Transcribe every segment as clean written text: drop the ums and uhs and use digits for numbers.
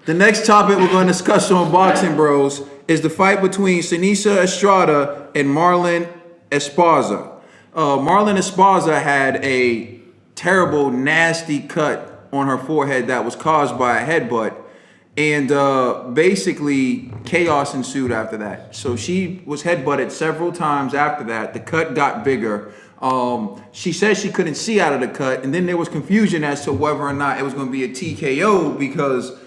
The next topic we're going to discuss on Boxing Bros is the fight between Seniesa Estrada and Marlen Esparza. Marlen Esparza had a terrible, nasty cut on her forehead that was caused by a headbutt. And basically, chaos ensued after that. So she was headbutted several times after that. The cut got bigger. She said she couldn't see out of the cut. And then there was confusion as to whether or not it was going to be a TKO because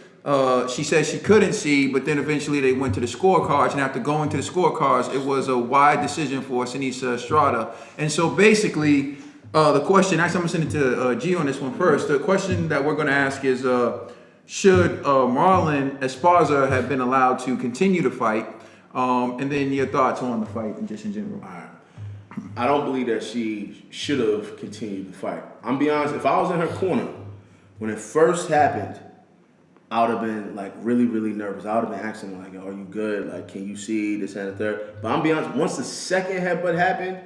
she said she couldn't see. But then eventually they went to the scorecards. And after going to the scorecards, it was a wide decision for Seniesa Estrada. And so basically, the question, actually I'm going to send it to G on this one first. The question that we're going to ask is... should Marlen Esparza have been allowed to continue to fight? And then your thoughts on the fight and just in general. All right. I don't believe that she should have continued to fight. I'm be honest, if I was in her corner when it first happened, I would have been like really, really nervous. I would have been asking like, "Are you good? Like, can you see this and the third?" But I'm be honest, once the second headbutt happened,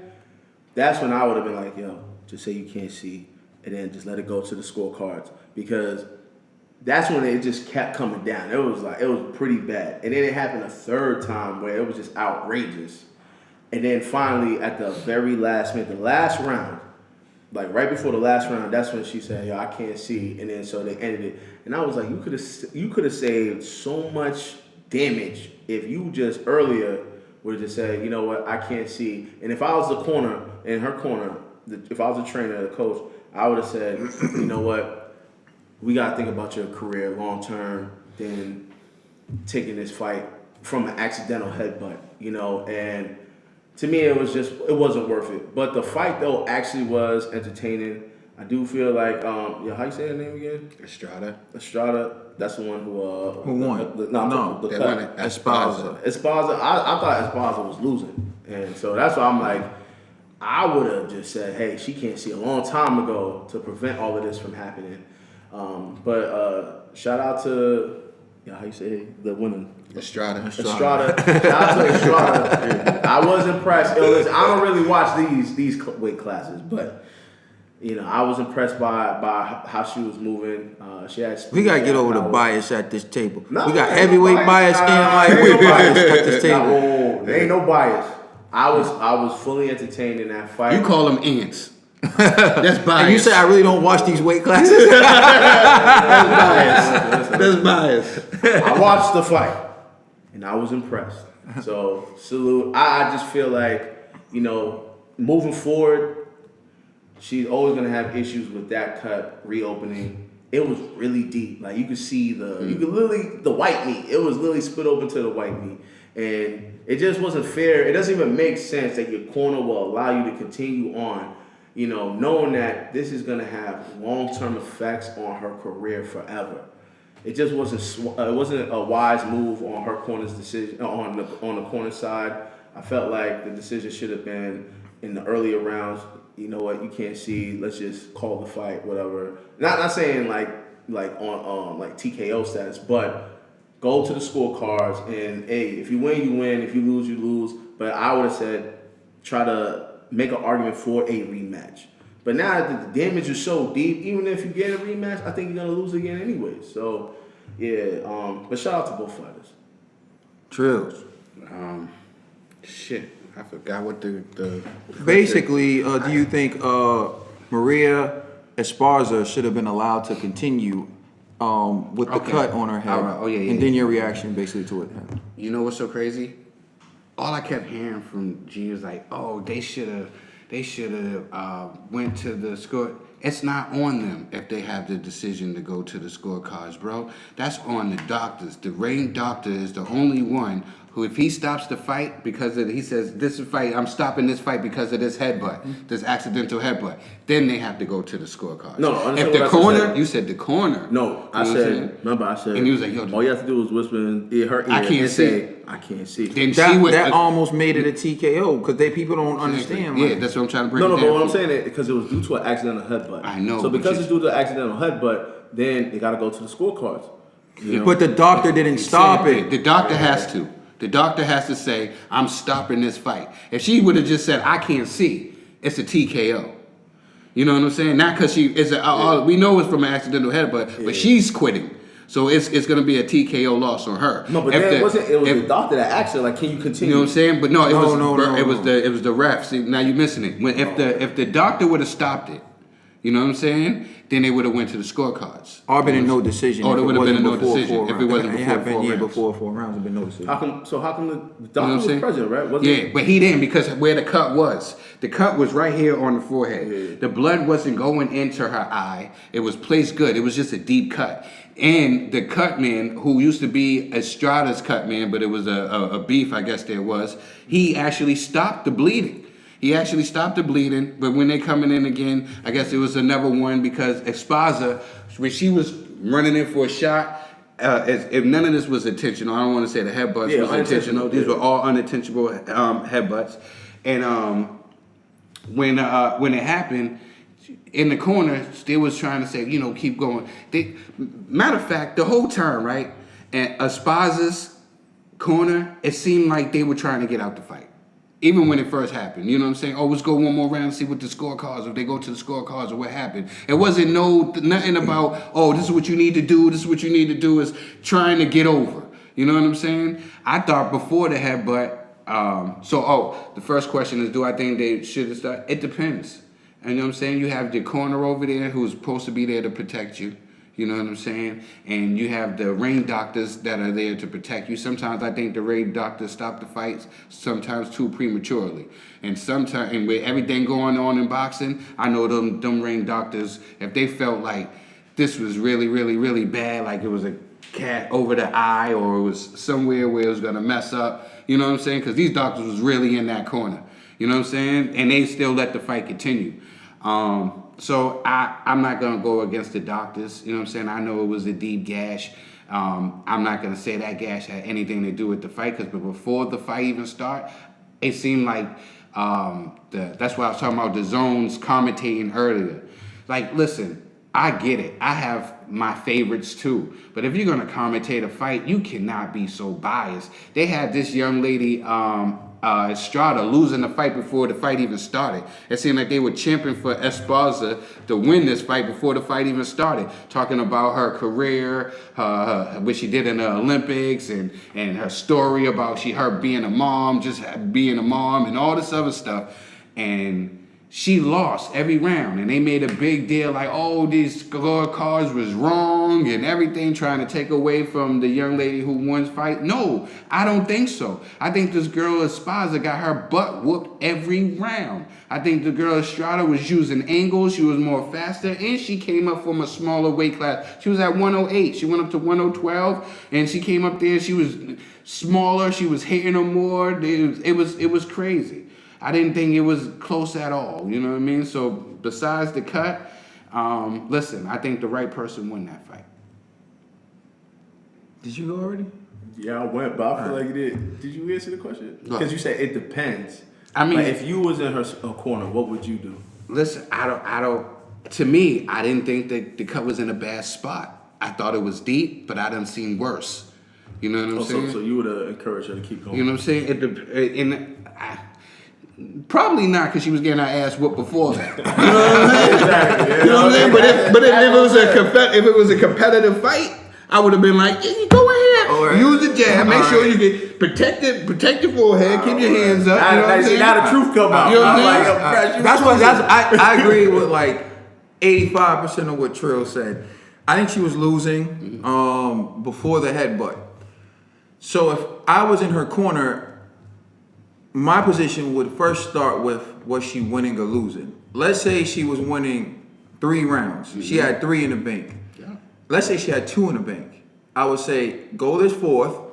that's when I would have been like, "Yo, just say you can't see, and then just let it go to the scorecards," because that's when it just kept coming down. It was pretty bad. And then it happened a third time where it was just outrageous. And then finally, at the very last minute, the last round, like right before the last round, that's when she said, "Yo, I can't see." And then so they ended it. And I was like, you could have saved so much damage if you just earlier would have just said, "You know what, I can't see." And if I was the corner, in her corner, if I was the trainer, the coach, I would have said, "You know what, we got to think about your career long term than taking this fight from an accidental headbutt," you know? And to me, it wasn't worth it. But the fight, though, actually was entertaining. I do feel like, how you say her name again? Estrada. That's the one who won? The They cut. won it. Esparza. Esparza, I thought Esparza was losing. And so that's why I'm like, I would have just said, hey, she can't see a long time ago to prevent all of this from happening. But shout out to how you say the women. Estrada. Shout out to Estrada. I was impressed. Listen, I don't really watch these weight classes, but you know I was impressed by how she was moving. She had. We gotta get over the bias at this table. No, we got heavyweight bias and lightweight bias at this table. There ain't no bias. I was fully entertained in that fight. You call them ants. That's bias. And you say I really don't watch these weight classes. That's bias. I watched the fight, and I was impressed. So, salute. I just feel like, you know, moving forward, she's always going to have issues with that cut reopening. It was really deep. Like, you could see the white meat. It was literally split open to the white meat. And it just wasn't fair. It doesn't even make sense that your corner will allow you to continue on, you know, knowing that this is going to have long-term effects on her career forever. It just wasn't a wise move on her corner's decision on the corner side. I felt like the decision should have been in the earlier rounds. You know what? You can't see. Let's just call the fight, whatever. Not saying like on like TKO status, but go to the scorecards and hey, if you win, you win. If you lose, you lose. But I would have said try to make an argument for a rematch. But now that the damage is so deep, even if you get a rematch, I think you're gonna lose again anyway. So, yeah. But shout out to both fighters. Trills. Shit, I forgot what the Basically, do you think Maria Esparza should have been allowed to continue with the cut on her head? Right. Oh, yeah. And then your reaction basically to it. You know what's so crazy? All I kept hearing from G was like, "Oh, they should have went to the score." It's not on them if they have the decision to go to the scorecards, bro. That's on the doctors. The ring doctor is the only one who, if he stops the fight because he says, "This is fight, I'm stopping this fight because of this headbutt, this accidental headbutt," then they have to go to the scorecards. No, if the corner, you said the corner. No, I said, and he was like, "Yo, all you have to do is whisper in her ear. I can't see. I can't see." Then that almost made it a TKO because people don't understand. Yeah, that's what I'm trying to bring. No, but what I'm saying is because it was due to an accidental headbutt. I know. So because it's due to an accidental headbutt, then they got to go to the scorecards. You know? But the doctor didn't stop it. The doctor has to. The doctor has to say, "I'm stopping this fight." If she would have just said, "I can't see," it's a TKO. You know what I'm saying? Not because we know it's from an accidental headbutt, but she's quitting. So it's going to be a TKO loss on her. No, but then it was the doctor that asked her, like, can you continue? You know what I'm saying? But no, it was no. it was the ref. See, now you're missing it. If the doctor would have stopped it, you know what I'm saying? Then they would have went to the scorecards. Or been a no decision. Oh, there would have been a no decision if it wasn't It happened before 4 rounds. before 4 rounds. There'd been no decision. How come the doctor You know what I'm was saying? present, right? But he didn't, because where the cut was. The cut was right here on the forehead. Yeah. The blood wasn't going into her eye. It was placed good. It was just a deep cut. And the cut man, who used to be Estrada's cut man, but it was a beef, I guess there was, he actually stopped the bleeding. He actually stopped the bleeding, but when they coming in again, I guess it was another one because Esparza, when she was running in for a shot, if none of this was intentional, I don't want to say the headbutts was intentional. These were all unintentional headbutts. And when it happened, in the corner, they was trying to say, keep going. Matter of fact, the whole time, right, at Esparza's corner, it seemed like they were trying to get out the fight. Even when it first happened, you know what I'm saying? Oh, let's go one more round and see what the scorecards, if they go to the scorecards or what happened. It wasn't nothing about, oh, this is what you need to do, this is what you need to do, is trying to get over. You know what I'm saying? I thought before the headbutt, the first question is, do I think they should have started? It depends. And you know what I'm saying? You have the corner over there who's supposed to be there to protect you. You know what I'm saying? And you have the ring doctors that are there to protect you. Sometimes I think the ring doctors stop the fights, sometimes too prematurely. And sometimes, and with everything going on in boxing, I know them ring doctors, if they felt like this was really, really, really bad, like it was a cat over the eye or it was somewhere where it was going to mess up, you know what I'm saying? Because these doctors was really in that corner. You know what I'm saying? And they still let the fight continue. So I'm not going to go against the doctors. You know what I'm saying? I know it was a deep gash. I'm not going to say that gash had anything to do with the fight, but before the fight even started, it seemed like that's why I was talking about the zones commentating earlier. Like, listen, I get it. I have my favorites too. But if you're going to commentate a fight, you cannot be so biased. They had this young lady, Estrada, losing the fight before the fight even started. It seemed like they were championing for Esparza to win this fight before the fight even started. Talking about her career, what she did in the Olympics, and her story about her being a mom, just being a mom, and all this other stuff. And she lost every round, and they made a big deal like, oh, these scorecards was wrong and everything, trying to take away from the young lady who won the fight. No, I don't think so. I think this girl Esparza got her butt whooped every round. I think the girl Estrada was using angles, she was more faster, and she came up from a smaller weight class. She was at 108, she went up to 1012, and she came up there, she was smaller, she was hitting her more. It was crazy. I didn't think it was close at all. You know what I mean? So besides the cut, listen, I think the right person won that fight. Did you go already? Yeah, I went, but I feel like you did. Did you answer the question? No. Because you said it depends. I mean, like, if you was in her corner, what would you do? Listen, I don't. To me, I didn't think that the cut was in a bad spot. I thought it was deep, but I done seen worse. You know what I'm saying? So you would encourage her to keep going. You know what I'm saying? Probably not, because she was getting her ass whooped before that. You know what I'm saying? Exactly. You know what I'm saying? But if it was a competitive fight, I would have been like, yeah, you go ahead, use the jab, make sure you get protect your forehead, keep your hands up. You know what I'm saying? Now the truth come out. You know what I'm saying? I agree with like 85% of what Trill said. I think she was losing before the headbutt. So if I was in her corner, my position would first start with, was she winning or losing? Let's say she was winning 3 rounds. Mm-hmm. She had 3 in the bank. Yeah. Let's say she had 2 in the bank. I would say, go this 4th,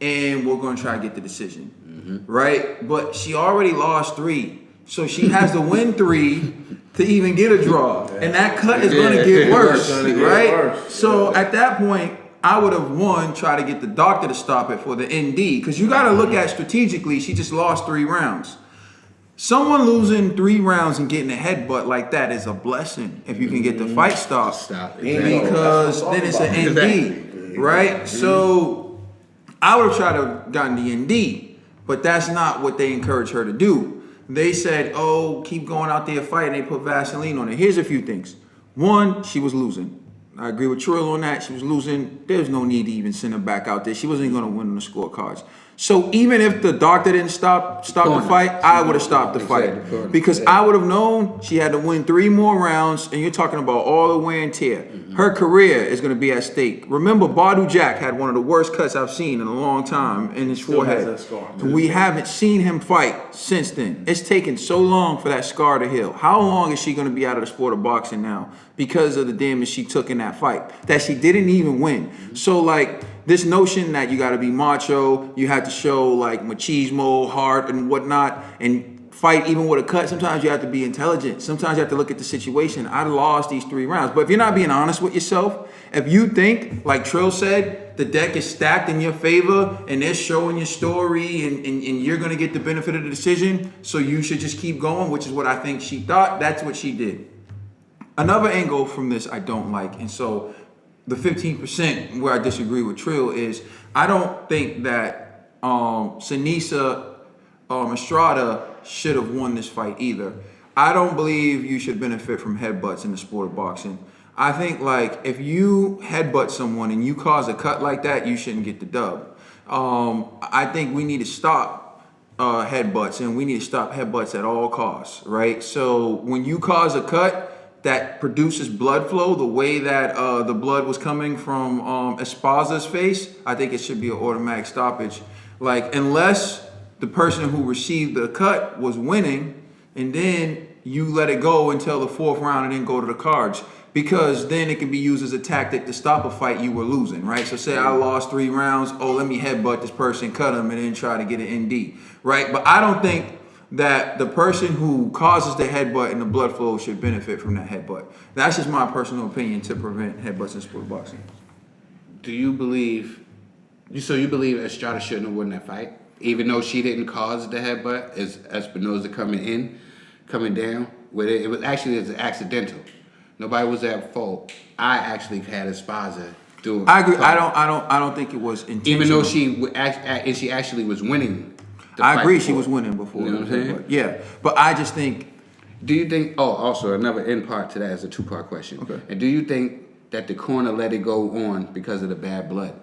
and we're going to try to get the decision. Mm-hmm. Right? But she already lost 3. So she has to win 3 to even get a draw. Yeah. And that cut is going to get worse. Right? So at that point, I would have try to get the doctor to stop it for the ND, because you got to look at strategically. She just lost 3 rounds. Someone losing 3 rounds and getting a headbutt like that is a blessing if you can get the fight stopped. Because then it's an ND, right? So I would have tried to have gotten the ND, but that's not what they encourage her to do. They said, oh, keep going out there fighting. They put Vaseline on it. Here's a few things. 1, she was losing. I agree with Trill on that. She was losing. There's no need to even send her back out there. She wasn't going to win on the scorecards. So even if the doctor didn't stop the fight, I would have stopped the fight because I would have known she had to win 3 more rounds. And you're talking about all the wear and tear. Her career is going to be at stake. Remember, Badu Jack had one of the worst cuts I've seen in a long time in his forehead. Has that scar. We haven't seen him fight since then. It's taken so long for that scar to heal. How long is she going to be out of the sport of boxing now because of the damage she took in that fight that she didn't even win? So like this notion that you got to be macho, you have to show like machismo, heart, and whatnot, and fight even with a cut. Sometimes you have to be intelligent. Sometimes you have to look at the situation. I lost these 3 rounds, but if you're not being honest with yourself, if you think, like Trill said, the deck is stacked in your favor and they're showing your story and you're going to get the benefit of the decision, so you should just keep going, which is what I think she thought. That's what she did. Another angle from this I don't like, and so the 15% where I disagree with Trill is I don't think that Seniesa Estrada should have won this fight either. I don't believe you should benefit from headbutts in the sport of boxing. I think like if you headbutt someone and you cause a cut like that, you shouldn't get the dub. I think we need to stop headbutts, and we need to stop headbutts at all costs, right? So when you cause a cut that produces blood flow the way that the blood was coming from Esparza's face, I think it should be an automatic stoppage. Like unless the person who received the cut was winning, and then you let it go until the 4th round and then go to the cards. Because then it can be used as a tactic to stop a fight you were losing, right? So say I lost 3 rounds, let me headbutt this person, cut him, and then try to get an ND, right? But I don't think that the person who causes the headbutt and the blood flow should benefit from that headbutt. That's just my personal opinion to prevent headbutts in sport boxing. Do you believe? So you believe Estrada shouldn't have won that fight, even though she didn't cause the headbutt? As Espinosa coming down with it, it was accidental. Nobody was at fault. I actually had Esparza do it. I agree. I don't think it was intentional. Even though she actually was winning. I agree. She was winning before. You know what I'm saying? Yeah, but I just think. Do you think? Oh, also another end part to that is a 2-part question. Okay. And do you think that the corner let it go on because of the bad blood?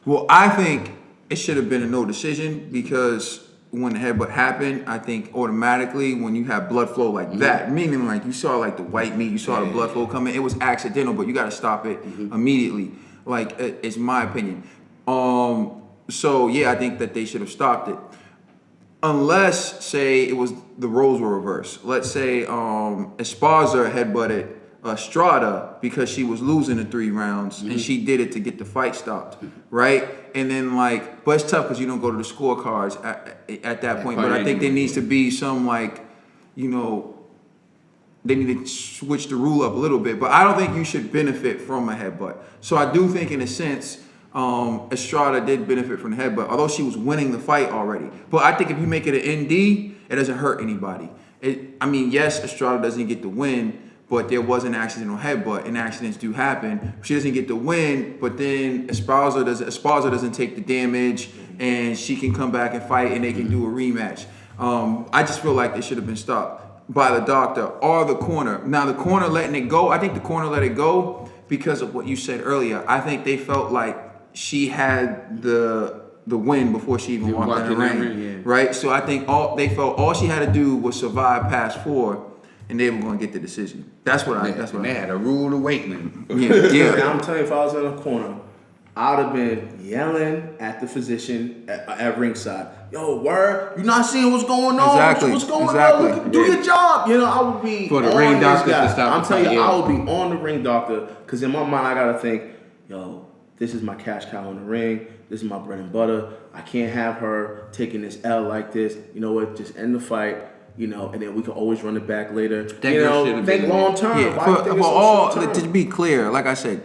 Well, I think it should have been a no decision because when the headbutt happened, I think automatically when you have blood flow like that, meaning like you saw like the white meat, you saw the blood flow coming, it was accidental, but you got to stop it immediately. Like it's my opinion. So yeah, I think that they should have stopped it. Unless, say, it was the roles were reversed. Let's say Esparza headbutted Estrada because she was losing the 3 rounds and she did it to get the fight stopped, right? And then like, but it's tough because you don't go to the scorecards at that point. But I think there needs to be some like, you know, they need to switch the rule up a little bit. But I don't think you should benefit from a headbutt. So I do think in a sense, Estrada did benefit from the headbutt, although she was winning the fight already. But I think if you make it an ND, it doesn't hurt anybody. Yes, Estrada doesn't get the win, but there was an accidental headbutt, and accidents do happen. She doesn't get the win, but then Esparza doesn't take the damage, and she can come back and fight, and they can do a rematch. I just feel like they should have been stopped by the doctor or the corner. Now, the corner letting it go, I think the corner let it go because of what you said earlier. I think they felt like she had the win before she even walked in the ring, right? So I think they felt all she had to do was survive past 4, and they were going to get the decision. That's what I had a rude awakening. Yeah. I'm telling you, if I was in a corner, I'd have been yelling at the physician at ringside. Yo, word, you not seeing what's going on? Exactly. What's going on? Do your job. You know, I would be for the ring doctor to stop. I'm telling you, I would be on the ring doctor because in my mind I gotta think, yo, this is my cash cow in the ring. This is my bread and butter. I can't have her taking this L like this. You know what? Just end the fight. You know, and then we can always run it back later. Think long term. Yeah, to be clear, like I said,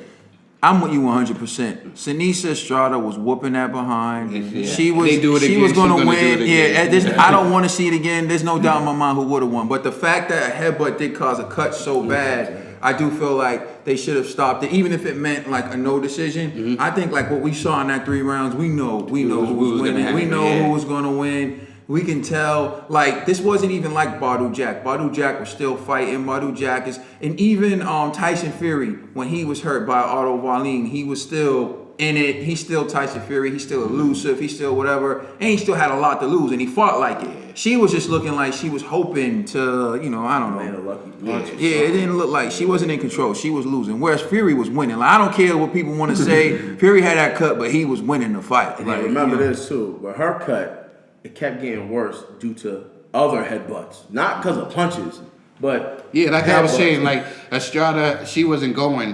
I'm with you 100%. Seniesa Estrada was whooping that behind. Yeah. She was going to win. I don't want to see it again. There's no doubt in my mind who would have won. But the fact that a headbutt did cause a cut so bad, I do feel like they should have stopped it, even if it meant like a no decision. I think like what we saw in that 3 rounds, we know who was winning. We know who was going to win. We can tell, like, this wasn't even like Badu Jack. Badu Jack was still fighting. Badu Jack is, and even Tyson Fury, when he was hurt by Otto Wallin, he was still in it. He's still Tyson Fury. He's still elusive. He's still whatever. And he still had a lot to lose, and he fought like it. She was just looking like she was hoping to, I don't Man, a know. lucky punch. or Yeah, it didn't look like she wasn't in control. She was losing. Whereas Fury was winning. Like, I don't care what people want to say. Fury had that cut, but he was winning the fight. And Like, then remember this too, but her cut, it kept getting worse due to other headbutts, not because of punches, but Yeah, like I was headbutts. saying, like Estrada, she wasn't going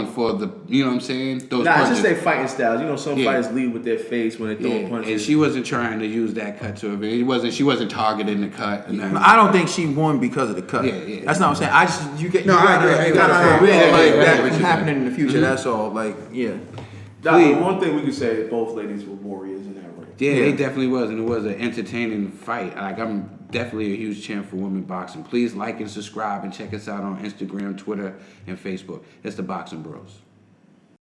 for the, you know what I'm saying? Those Nah, it's punches. just their fighting styles. You know, some Yeah. fighters lead with their face when they throw Yeah, punches. and she wasn't trying to use that cut to her. She wasn't targeting the cut. And that. I don't think she won because of the cut. Yeah, yeah. That's not what I'm saying. I just you get No, you I gotta, agree. you gotta Yeah, prevent yeah, like yeah, that yeah, from yeah. happening in the future. That's all. Like, yeah. Nah, Please. one thing we can say is both ladies were warriors in that ring. Yeah, Yeah. they definitely was, and it was an entertaining fight. Like, I'm definitely a huge champ for women boxing. Please like and subscribe and check us out on Instagram, Twitter, and Facebook. It's the Boxing Bros.